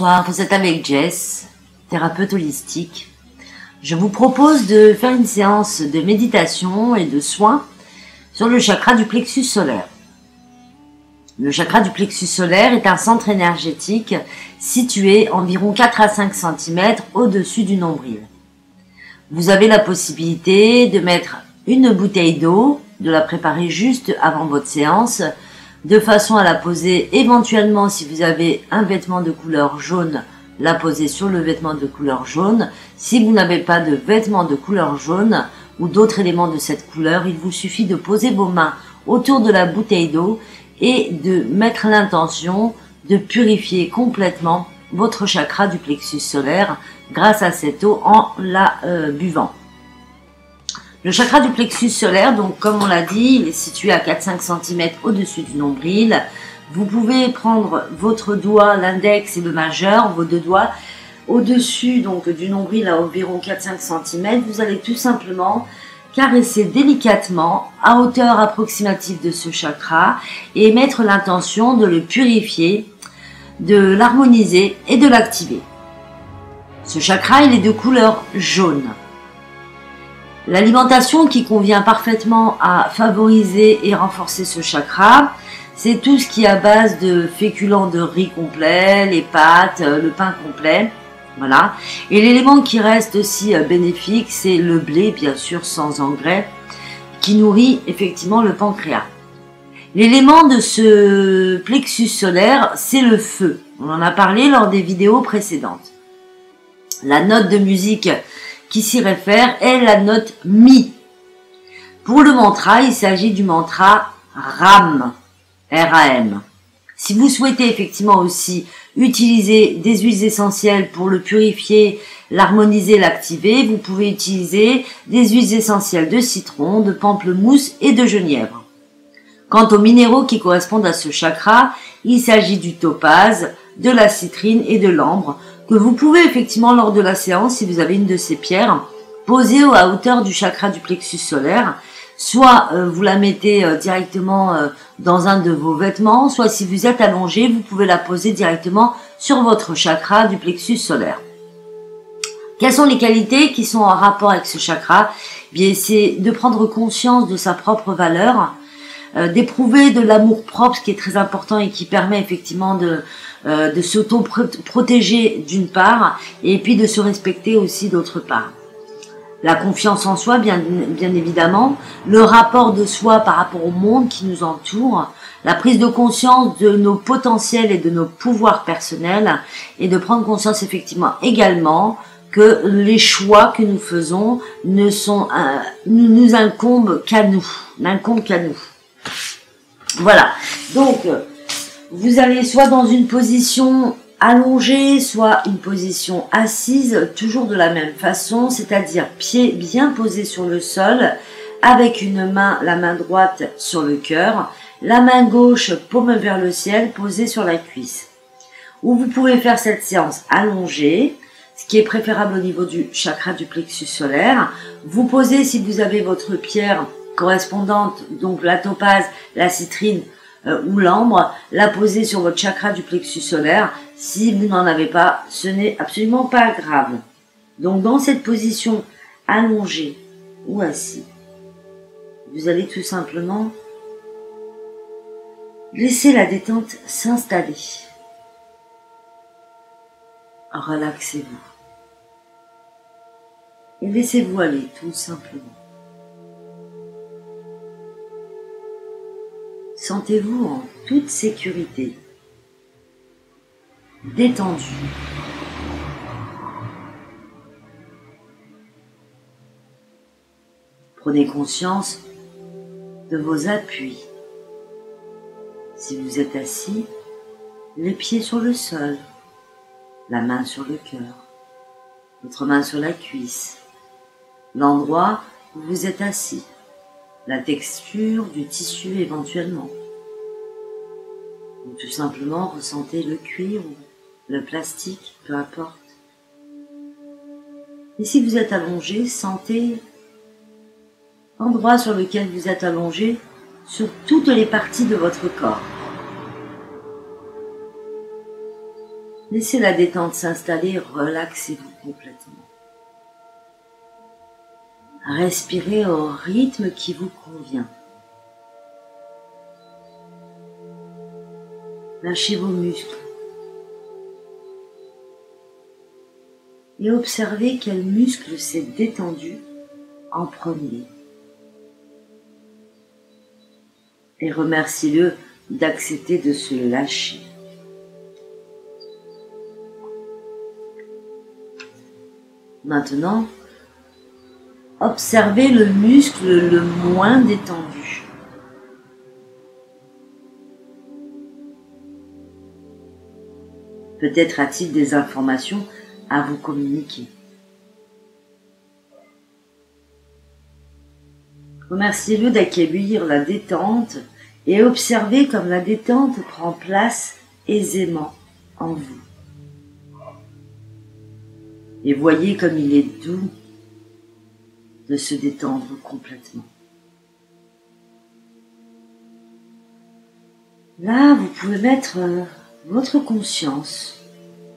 Bonsoir, vous êtes avec Jess, thérapeute holistique. Je vous propose de faire une séance de méditation et de soins sur le chakra du plexus solaire. Le chakra du plexus solaire est un centre énergétique situé environ 4 à 5 cm au-dessus du nombril. Vous avez la possibilité de mettre une bouteille d'eau, de la préparer juste avant votre séance, de façon à la poser éventuellement, si vous avez un vêtement de couleur jaune, la poser sur le vêtement de couleur jaune. Si vous n'avez pas de vêtement de couleur jaune ou d'autres éléments de cette couleur, il vous suffit de poser vos mains autour de la bouteille d'eau et de mettre l'intention de purifier complètement votre chakra du plexus solaire grâce à cette eau en la buvant. Le chakra du plexus solaire, donc comme on l'a dit, il est situé à 4-5 cm au-dessus du nombril. Vous pouvez prendre votre doigt, l'index et le majeur, vos deux doigts, au-dessus donc du nombril à environ 4-5 cm. Vous allez tout simplement caresser délicatement à hauteur approximative de ce chakra et mettre l'intention de le purifier, de l'harmoniser et de l'activer. Ce chakra, il est de couleur jaune. L'alimentation qui convient parfaitement à favoriser et renforcer ce chakra, c'est tout ce qui est à base de féculents de riz complet, les pâtes, le pain complet, voilà. Et l'élément qui reste aussi bénéfique, c'est le blé, bien sûr sans engrais, qui nourrit effectivement le pancréas. L'élément de ce plexus solaire, c'est le feu. On en a parlé lors des vidéos précédentes. La note de musique qui s'y réfère est la note Mi. Pour le mantra, il s'agit du mantra RAM, R-A-M. Si vous souhaitez effectivement aussi utiliser des huiles essentielles pour le purifier, l'harmoniser, l'activer, vous pouvez utiliser des huiles essentielles de citron, de pamplemousse et de genièvre. Quant aux minéraux qui correspondent à ce chakra, il s'agit du topaze, de la citrine et de l'ambre, que vous pouvez effectivement lors de la séance, si vous avez une de ces pierres, poser à hauteur du chakra du plexus solaire. Soit vous la mettez directement dans un de vos vêtements, soit si vous êtes allongé, vous pouvez la poser directement sur votre chakra du plexus solaire. Quelles sont les qualités qui sont en rapport avec ce chakra? Bien, c'est de prendre conscience de sa propre valeur, d'éprouver de l'amour propre, ce qui est très important et qui permet effectivement de s'auto-protéger d'une part, et puis de se respecter aussi d'autre part. La confiance en soi, bien évidemment, le rapport de soi par rapport au monde qui nous entoure, la prise de conscience de nos potentiels et de nos pouvoirs personnels, et de prendre conscience effectivement également que les choix que nous faisons nous incombent qu'à nous, n'incombent qu'à nous. Voilà, donc vous allez soit dans une position allongée, soit une position assise, toujours de la même façon, c'est-à-dire pieds bien posés sur le sol, avec une main, la main droite sur le cœur, la main gauche, paume vers le ciel, posée sur la cuisse. Ou vous pouvez faire cette séance allongée, ce qui est préférable au niveau du chakra du plexus solaire. Vous posez, si vous avez votre pierre correspondante, donc la topaze, la citrine ou l'ambre, la poser sur votre chakra du plexus solaire. Si vous n'en avez pas, ce n'est absolument pas grave. Donc dans cette position allongée ou assis, vous allez tout simplement laisser la détente s'installer. Relaxez-vous. Et laissez-vous aller tout simplement. Sentez-vous en toute sécurité, détendu. Prenez conscience de vos appuis. Si vous êtes assis, les pieds sur le sol, la main sur le cœur, votre main sur la cuisse, l'endroit où vous êtes assis, la texture du tissu éventuellement. Ou tout simplement ressentez le cuir ou le plastique, peu importe. Et si vous êtes allongé, sentez l'endroit sur lequel vous êtes allongé sur toutes les parties de votre corps. Laissez la détente s'installer, relaxez-vous complètement. Respirez au rythme qui vous convient. Lâchez vos muscles et observez quel muscle s'est détendu en premier. Et remerciez-le d'accepter de se lâcher. Maintenant, observez le muscle le moins détendu. Peut-être a-t-il des informations à vous communiquer. Remerciez-le d'accueillir la détente et observez comme la détente prend place aisément en vous. Et voyez comme il est doux de se détendre complètement. Là, vous pouvez mettre votre conscience,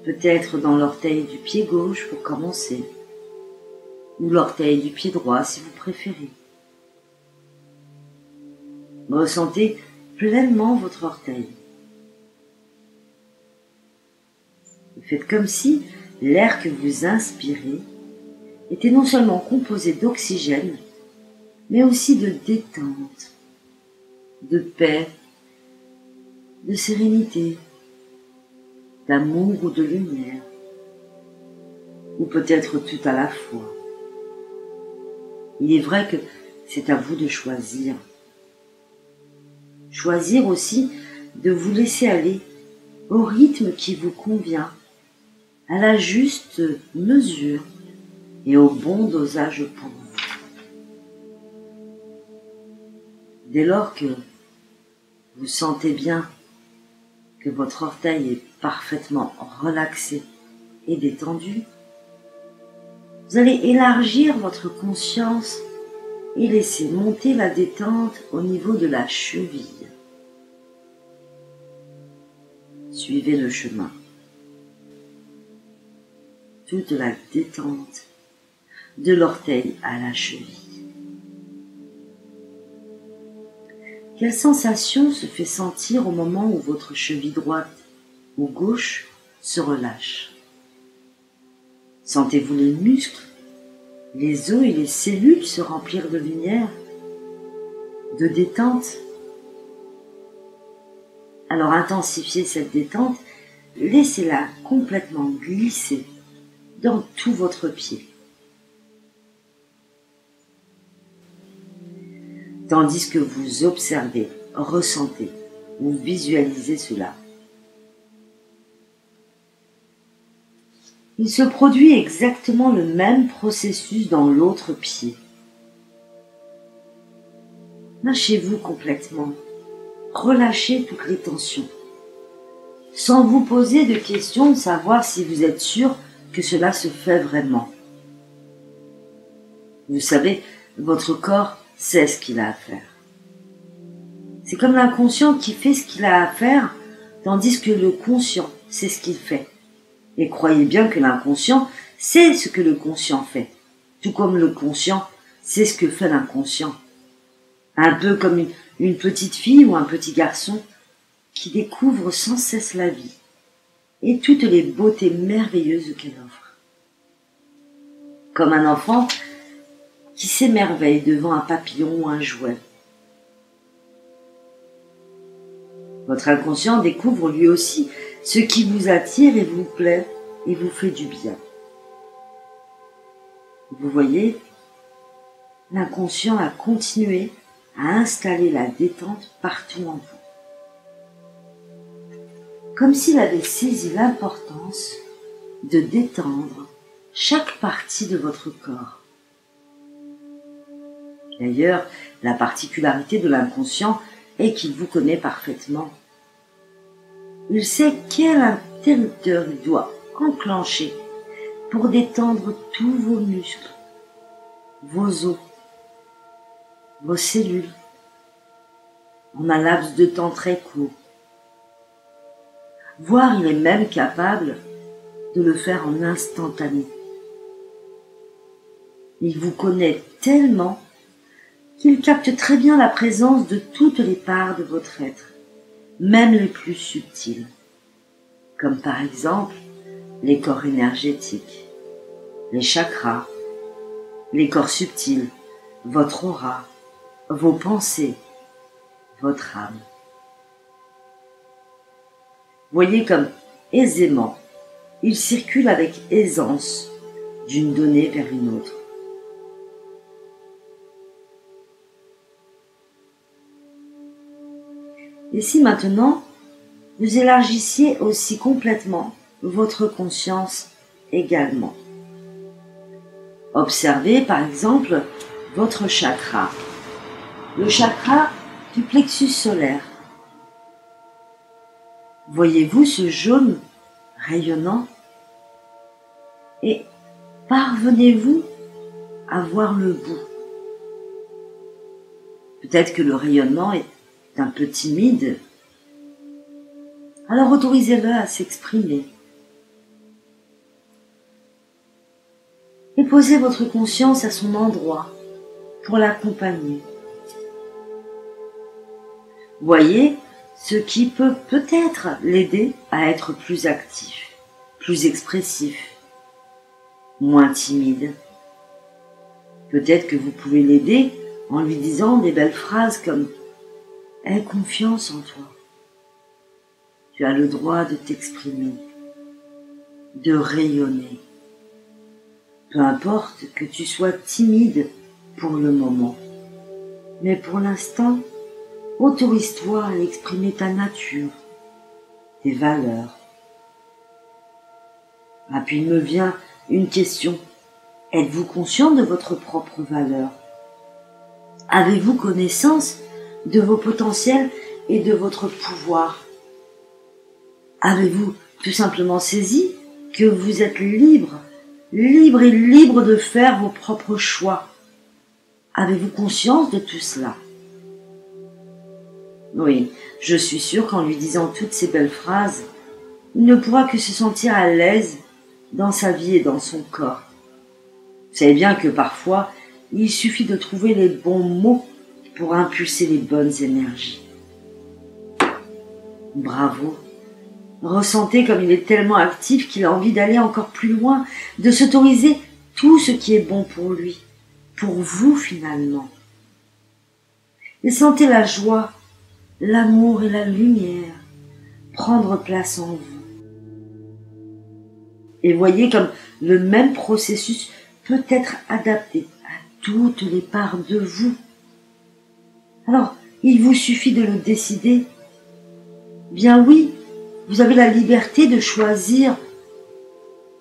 peut-être dans l'orteil du pied gauche pour commencer, ou l'orteil du pied droit si vous préférez. Ressentez pleinement votre orteil. Faites comme si l'air que vous inspirez était non seulement composé d'oxygène, mais aussi de détente, de paix, de sérénité, d'amour ou de lumière, ou peut-être tout à la fois. Il est vrai que c'est à vous de choisir. Choisir aussi de vous laisser aller au rythme qui vous convient, à la juste mesure et au bon dosage pour vous. Dès lors que vous sentez bien que votre orteil est parfaitement relaxé et détendu, vous allez élargir votre conscience et laisser monter la détente au niveau de la cheville. Suivez le chemin. Toute la détente de l'orteil à la cheville. Quelle sensation se fait sentir au moment où votre cheville droite ou gauche se relâche? Sentez-vous les muscles, les os et les cellules se remplir de lumière, de détente? Alors intensifiez cette détente, laissez-la complètement glisser dans tout votre pied. Tandis que vous observez, ressentez ou visualisez cela. Il se produit exactement le même processus dans l'autre pied. Lâchez-vous complètement, relâchez toutes les tensions, sans vous poser de questions de savoir si vous êtes sûr que cela se fait vraiment. Vous savez, votre corps sait ce qu'il a à faire. C'est comme l'inconscient qui fait ce qu'il a à faire, tandis que le conscient sait ce qu'il fait. Et croyez bien que l'inconscient sait ce que le conscient fait, tout comme le conscient sait ce que fait l'inconscient. Un peu comme une petite fille ou un petit garçon qui découvre sans cesse la vie et toutes les beautés merveilleuses qu'elle offre. Comme un enfant qui s'émerveille devant un papillon ou un jouet. Votre inconscient découvre lui aussi ce qui vous attire et vous plaît et vous fait du bien. Vous voyez, l'inconscient a continué à installer la détente partout en vous. Comme s'il avait saisi l'importance de détendre chaque partie de votre corps. D'ailleurs, la particularité de l'inconscient est qu'il vous connaît parfaitement. Il sait quel interrupteur il doit enclencher pour détendre tous vos muscles, vos os, vos cellules, en un laps de temps très court. voire il est même capable de le faire en instantané. Il vous connaît tellement qu'il capte très bien la présence de toutes les parts de votre être, même les plus subtiles, comme par exemple les corps énergétiques, les chakras, les corps subtils, votre aura, vos pensées, votre âme. Voyez comme aisément, il circule avec aisance d'une donnée vers une autre. Et si maintenant, vous élargissiez aussi complètement votre conscience également. Observez par exemple votre chakra, le chakra du plexus solaire. Voyez-vous ce jaune rayonnant et parvenez-vous à voir le bout? Peut-être que le rayonnement est un peu timide, alors autorisez-le à s'exprimer. Et posez votre conscience à son endroit pour l'accompagner. Voyez ce qui peut peut-être l'aider à être plus actif, plus expressif, moins timide. Peut-être que vous pouvez l'aider en lui disant des belles phrases comme « Aie confiance en toi ». Tu as le droit de t'exprimer, de rayonner. Peu importe que tu sois timide pour le moment, mais pour l'instant, autorise-toi à exprimer ta nature, tes valeurs. Ah, puis il me vient une question. Êtes-vous conscient de votre propre valeur? Avez-vous connaissance de vos potentiels et de votre pouvoir? Avez-vous tout simplement saisi que vous êtes libre et libre de faire vos propres choix? Avez-vous conscience de tout cela? Oui, je suis sûre qu'en lui disant toutes ces belles phrases, il ne pourra que se sentir à l'aise dans sa vie et dans son corps. Vous savez bien que parfois, il suffit de trouver les bons mots pour impulser les bonnes énergies. Bravo! Ressentez comme il est tellement actif qu'il a envie d'aller encore plus loin, de s'autoriser tout ce qui est bon pour lui, pour vous finalement. Et sentez la joie, l'amour et la lumière prendre place en vous. Et voyez comme le même processus peut être adapté à toutes les parts de vous. Alors, il vous suffit de le décider. Bien oui, vous avez la liberté de choisir.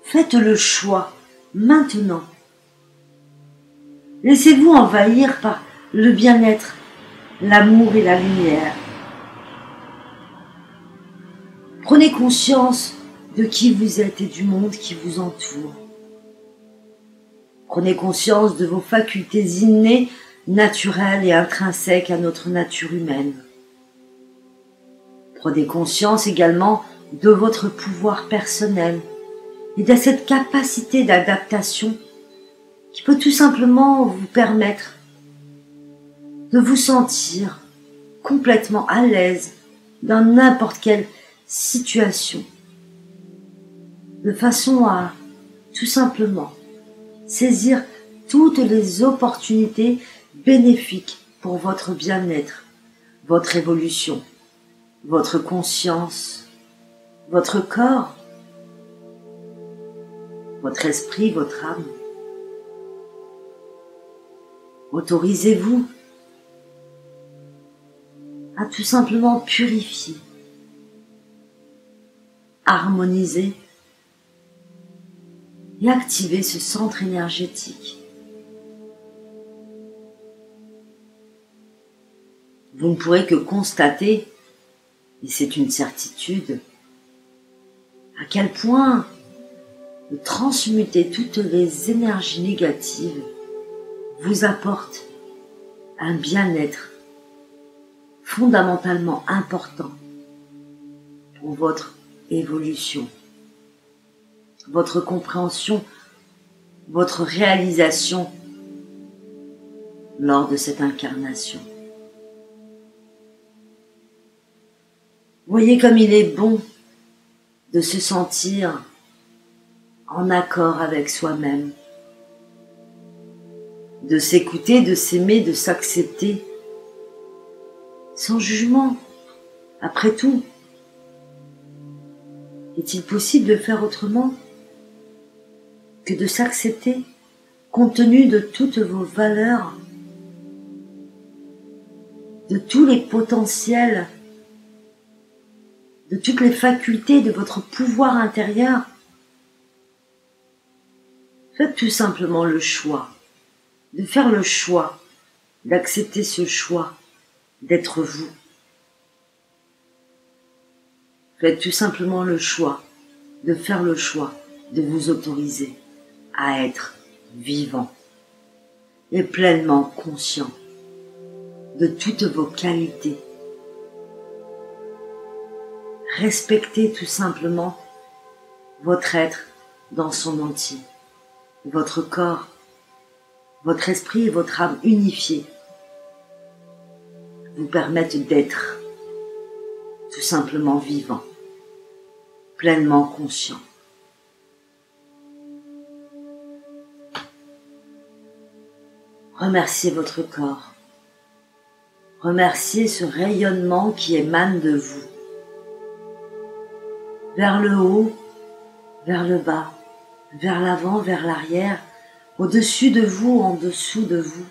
Faites le choix, maintenant. Laissez-vous envahir par le bien-être, l'amour et la lumière. Prenez conscience de qui vous êtes et du monde qui vous entoure. Prenez conscience de vos facultés innées, naturelles et intrinsèques à notre nature humaine. Prenez conscience également de votre pouvoir personnel et de cette capacité d'adaptation qui peut tout simplement vous permettre de vous sentir complètement à l'aise dans n'importe quelle situation, de façon à tout simplement saisir toutes les opportunités bénéfiques pour votre bien-être, votre évolution, votre conscience, votre corps, votre esprit, votre âme. Autorisez-vous à tout simplement purifier, harmoniser et activer ce centre énergétique. Vous ne pourrez que constater, et c'est une certitude, à quel point de transmuter toutes les énergies négatives vous apporte un bien-être fondamentalement important pour votre évolution, votre compréhension, votre réalisation lors de cette incarnation. Voyez comme il est bon de se sentir en accord avec soi-même, de s'écouter, de s'aimer, de s'accepter, sans jugement. Après tout, est-il possible de faire autrement que de s'accepter compte tenu de toutes vos valeurs, de tous les potentiels, de toutes les facultés de votre pouvoir intérieur? Faites tout simplement le choix, de faire le choix, d'accepter ce choix, d'être vous. Faites tout simplement le choix, de faire le choix, de vous autoriser à être vivant et pleinement conscient de toutes vos qualités. Respectez tout simplement votre être dans son entier, votre corps, votre esprit et votre âme unifiés vous permettent d'être tout simplement vivant, pleinement conscient. Remerciez votre corps. Remerciez ce rayonnement qui émane de vous. Vers le haut, vers le bas, vers l'avant, vers l'arrière, au-dessus de vous, en dessous de vous,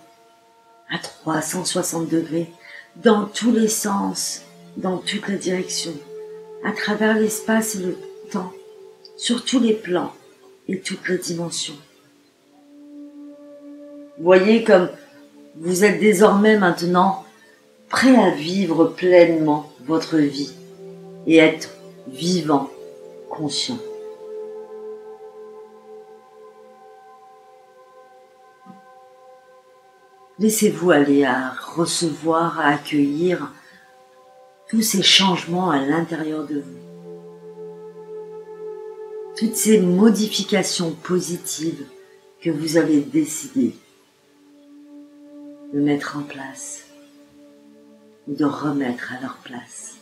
à 360 degrés, dans tous les sens, dans toutes les directions, à travers l'espace et le temps, sur tous les plans et toutes les dimensions. Voyez comme vous êtes désormais maintenant prêt à vivre pleinement votre vie et être vivant, conscient. Laissez-vous aller à recevoir, à accueillir tous ces changements à l'intérieur de vous. Toutes ces modifications positives que vous avez décidé de mettre en place ou de remettre à leur place.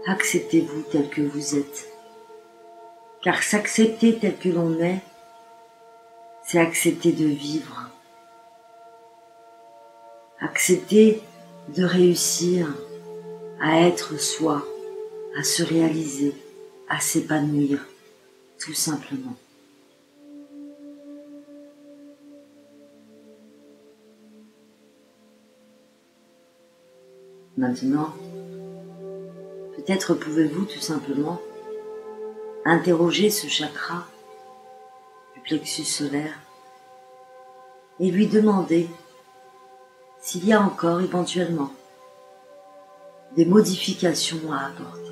Acceptez-vous tel que vous êtes, car s'accepter tel que l'on est, c'est accepter de vivre, accepter de réussir à être soi, à se réaliser, à s'épanouir, tout simplement. Maintenant, peut-être pouvez-vous tout simplement interroger ce chakra du plexus solaire et lui demander s'il y a encore éventuellement des modifications à apporter.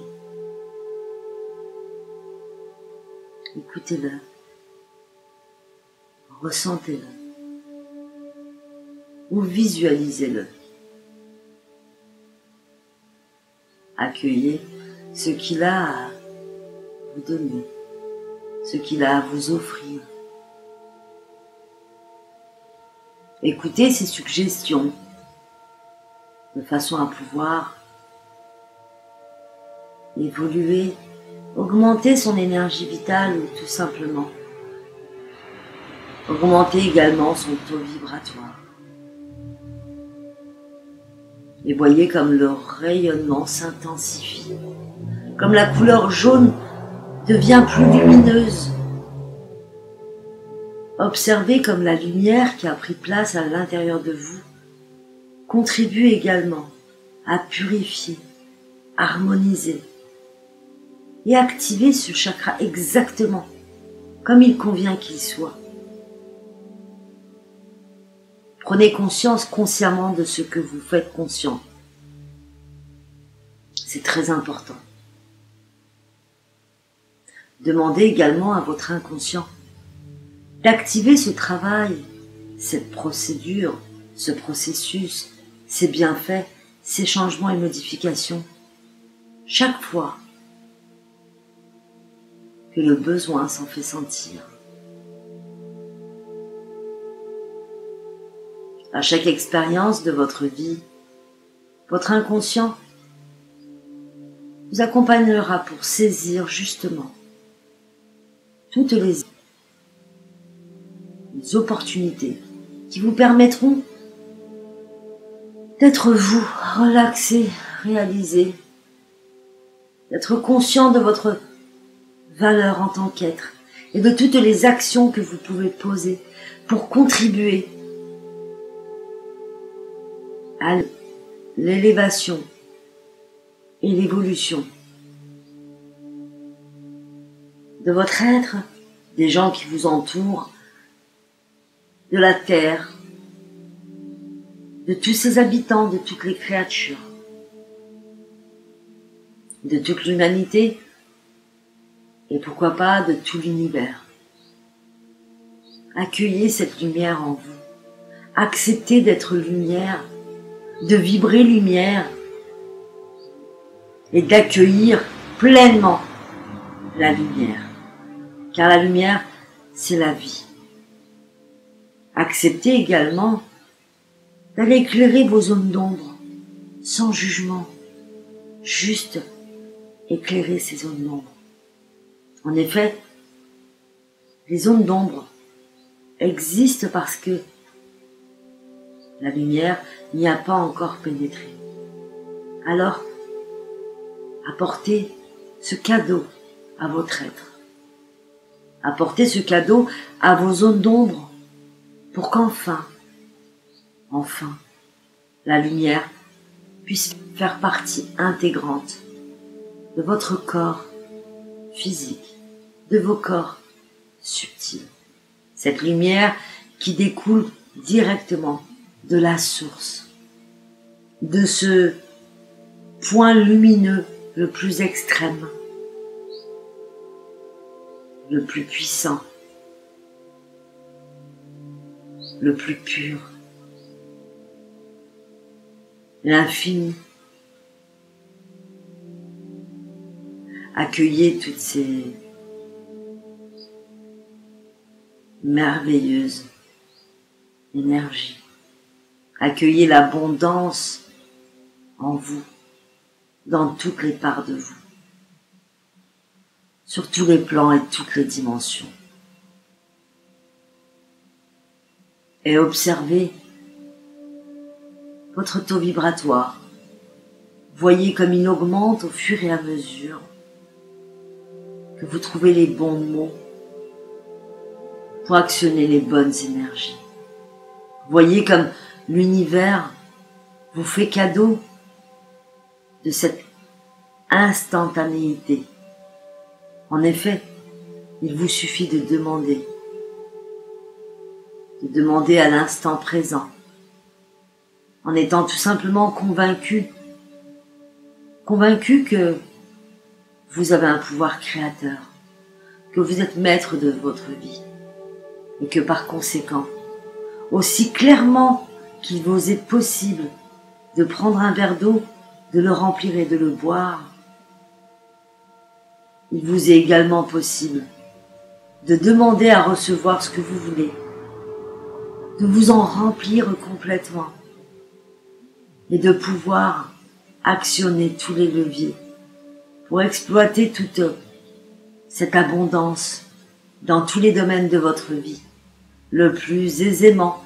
Écoutez-le, ressentez-le ou visualisez-le. Accueillez ce qu'il a à vous donner, ce qu'il a à vous offrir. Écoutez ses suggestions de façon à pouvoir évoluer, augmenter son énergie vitale ou tout simplement augmenter également son taux vibratoire. Et voyez comme le rayonnement s'intensifie, comme la couleur jaune devient plus lumineuse. Observez comme la lumière qui a pris place à l'intérieur de vous contribue également à purifier, harmoniser et activer ce chakra exactement comme il convient qu'il soit. Prenez conscience consciemment de ce que vous faites conscient. C'est très important. Demandez également à votre inconscient d'activer ce travail, cette procédure, ce processus ses bienfaits, ses changements et modifications, chaque fois que le besoin s'en fait sentir. À chaque expérience de votre vie, votre inconscient vous accompagnera pour saisir justement toutes les opportunités qui vous permettront d'être vous, relaxé, réalisé, d'être conscient de votre valeur en tant qu'être et de toutes les actions que vous pouvez poser pour contribuer à l'élévation et l'évolution de votre être, des gens qui vous entourent, de la terre, de tous ses habitants, de toutes les créatures, de toute l'humanité et pourquoi pas de tout l'univers. Accueillez cette lumière en vous. Acceptez d'être lumière, de vibrer lumière et d'accueillir pleinement la lumière. Car la lumière, c'est la vie. Acceptez également d'aller éclairer vos zones d'ombre, sans jugement, juste éclairer ces zones d'ombre. En effet, les zones d'ombre existent parce que la lumière n'y a pas encore pénétré. Alors, apportez ce cadeau à votre être. Apportez ce cadeau à vos zones d'ombre pour qu'enfin, la lumière puisse faire partie intégrante de votre corps physique, de vos corps subtils. Cette lumière qui découle directement de la source, de ce point lumineux le plus extrême, le plus puissant, le plus pur, l'infini. Accueillez toutes ces merveilleuses énergies. Accueillez l'abondance en vous, dans toutes les parts de vous, sur tous les plans et toutes les dimensions. Et observez votre taux vibratoire. Voyez comme il augmente au fur et à mesure que vous trouvez les bons mots pour actionner les bonnes énergies. Voyez comme l'univers vous fait cadeau de cette instantanéité. En effet, il vous suffit de demander à l'instant présent, en étant tout simplement convaincu que vous avez un pouvoir créateur, que vous êtes maître de votre vie, et que par conséquent, aussi clairement qu'il vous est possible de prendre un verre d'eau, de le remplir et de le boire, il vous est également possible de demander à recevoir ce que vous voulez, de vous en remplir complètement et de pouvoir actionner tous les leviers pour exploiter toute cette abondance dans tous les domaines de votre vie, le plus aisément,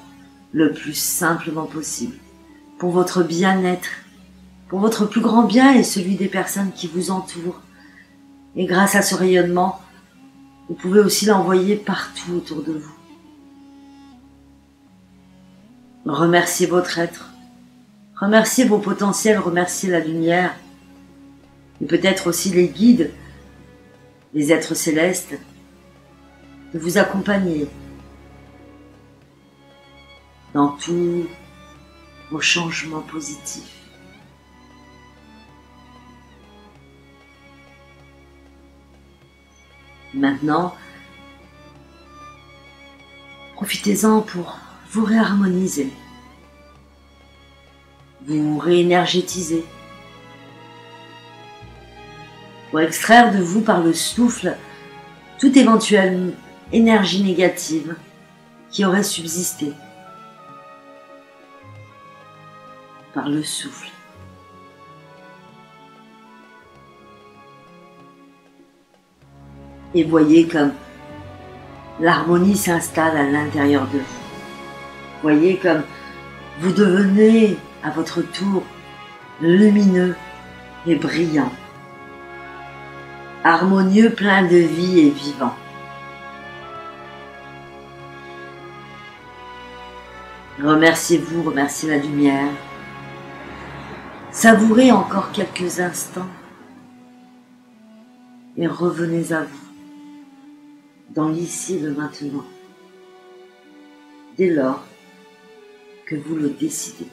le plus simplement possible, pour votre bien-être, pour votre plus grand bien et celui des personnes qui vous entourent. Et grâce à ce rayonnement, vous pouvez aussi l'envoyer partout autour de vous. Remerciez votre être, remerciez vos potentiels, remerciez la lumière, et peut-être aussi les guides, les êtres célestes, de vous accompagner dans tous vos changements positifs. Maintenant, profitez-en pour vous réharmoniser. vous réénergétiser, pour extraire de vous par le souffle toute éventuelle énergie négative qui aurait subsisté. Par le souffle. Et voyez comme l'harmonie s'installe à l'intérieur de vous. Voyez comme vous devenez à votre tour lumineux et brillant, harmonieux, plein de vie et vivant. Remerciez-vous, remerciez la lumière. Savourez encore quelques instants et revenez à vous, dans l'ici et le maintenant, dès lors que vous le décidez.